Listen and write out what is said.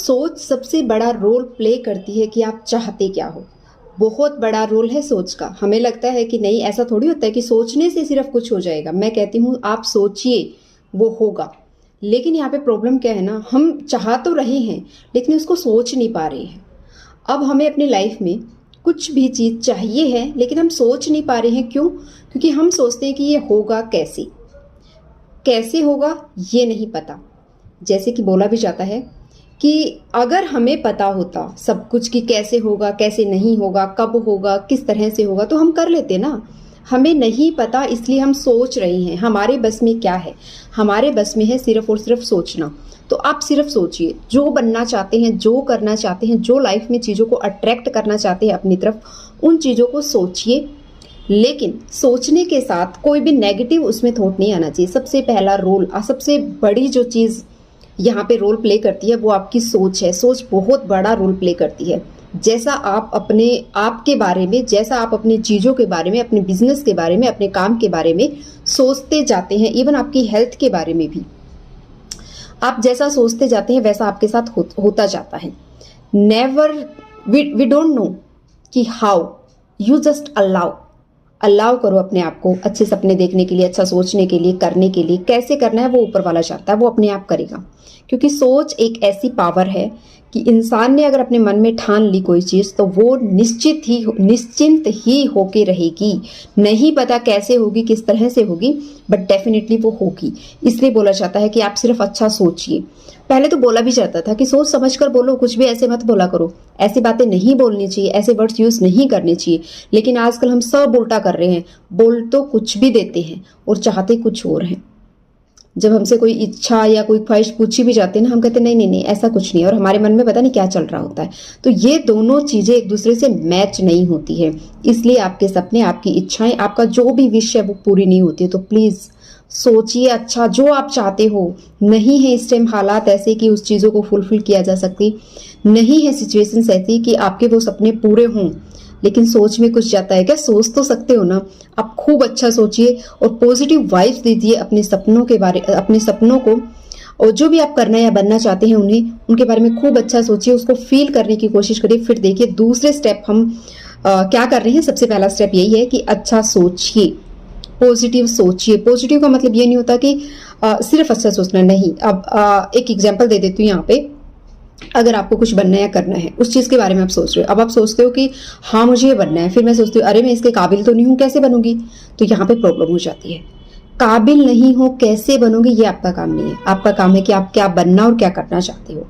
सोच सबसे बड़ा रोल प्ले करती है कि आप चाहते क्या हो। बहुत बड़ा रोल है सोच का। हमें लगता है कि नहीं, ऐसा थोड़ी होता है कि सोचने से सिर्फ कुछ हो जाएगा। मैं कहती हूँ आप सोचिए, वो होगा। लेकिन यहाँ पे प्रॉब्लम क्या है ना, हम चाह तो रहे हैं लेकिन उसको सोच नहीं पा रहे हैं। अब हमें अपनी लाइफ में कुछ भी चीज़ चाहिए है लेकिन हम सोच नहीं पा रहे हैं। क्यों? क्योंकि हम सोचते हैं कि ये होगा कैसे, कैसे होगा ये नहीं पता। जैसे कि बोला भी जाता है कि अगर हमें पता होता सब कुछ कि कैसे होगा, कैसे नहीं होगा, कब होगा, किस तरह से होगा, तो हम कर लेते ना। हमें नहीं पता इसलिए हम सोच रहे हैं। हमारे बस में क्या है? हमारे बस में है सिर्फ और सिर्फ सोचना। तो आप सिर्फ सोचिए, जो बनना चाहते हैं, जो करना चाहते हैं, जो लाइफ में चीज़ों को अट्रैक्ट करना चाहते हैं अपनी तरफ, उन चीज़ों को सोचिए। लेकिन सोचने के साथ कोई भी नेगेटिव उसमें थॉट नहीं आना चाहिए। सबसे पहला रोल, सबसे बड़ी जो चीज़ यहाँ पे रोल प्ले करती है वो आपकी सोच है। सोच बहुत बड़ा रोल प्ले करती है। जैसा आप अपने आप के बारे में, जैसा आप अपनी चीज़ों के बारे में, अपने बिजनेस के बारे में, अपने काम के बारे में सोचते जाते हैं, इवन आपकी हेल्थ के बारे में भी आप जैसा सोचते जाते हैं वैसा आपके साथ होता जाता है। नेवर, वी डोंट नो कि हाउ, यू जस्ट अलाउ करो अपने आप को अच्छे सपने देखने के लिए, अच्छा सोचने के लिए, करने के लिए। कैसे करना है वो ऊपर वाला चाहता है, वो अपने आप करेगा। क्योंकि सोच एक ऐसी पावर है कि इंसान ने अगर अपने मन में ठान ली कोई चीज़ तो वो निश्चिंत ही होके रहेगी। नहीं पता कैसे होगी, किस तरह से होगी, बट डेफिनेटली वो होगी। इसलिए बोला जाता है कि आप सिर्फ अच्छा सोचिए। पहले तो बोला भी जाता था कि सोच समझ कर बोलो, कुछ भी ऐसे मत बोला करो, ऐसी बातें नहीं बोलनी चाहिए, ऐसे वर्ड्स यूज नहीं करने चाहिए। लेकिन आजकल हम सब उल्टा कर रहे हैं। बोल तो कुछ भी देते हैं और चाहते कुछ और हैं। जब हमसे कोई इच्छा या कोई ख्वाहिश पूछी भी जाती है ना, हम कहते नहीं नहीं नहीं, ऐसा कुछ नहीं है, और हमारे मन में पता नहीं क्या चल रहा होता है। तो ये दोनों चीजें एक दूसरे से मैच नहीं होती है। इसलिए आपके सपने, आपकी इच्छाएं, आपका जो भी विश है वो पूरी नहीं होती है। तो प्लीज सोचिए अच्छा, जो आप चाहते हो। नहीं है इस टाइम हालात ऐसे कि उस चीज़ों को फुलफिल किया जा सकती, नहीं है सिचुएशंस ऐसी कि आपके वो सपने पूरे हों, लेकिन सोच में कुछ जाता है क्या? सोच तो सकते हो ना। आप खूब अच्छा सोचिए और पॉजिटिव वाइब्स दीजिए अपने सपनों के बारे, अपने सपनों को, और जो भी आप करना या बनना चाहते हैं उनके बारे में खूब अच्छा सोचिए, उसको फील करने की कोशिश करिए। फिर देखिए दूसरे स्टेप हम क्या कर रहे हैं। सबसे पहला स्टेप यही है कि अच्छा सोचिए, पॉजिटिव सोचिए। पॉजिटिव का मतलब ये नहीं होता कि सिर्फ अच्छा सोचना, नहीं। अब एक एग्जांपल दे देती हूँ यहाँ पे। अगर आपको कुछ बनना है या करना है, उस चीज़ के बारे में आप सोच रहे हो। अब आप सोचते हो कि हाँ मुझे ये बनना है, फिर मैं सोचती हूँ अरे मैं इसके काबिल तो नहीं हूँ, कैसे बनूंगी? तो यहाँ पे प्रॉब्लम हो जाती है। काबिल नहीं हो, कैसे बनोगे, ये आपका काम नहीं है। आपका काम है कि आप क्या बनना और क्या करना चाहते हो।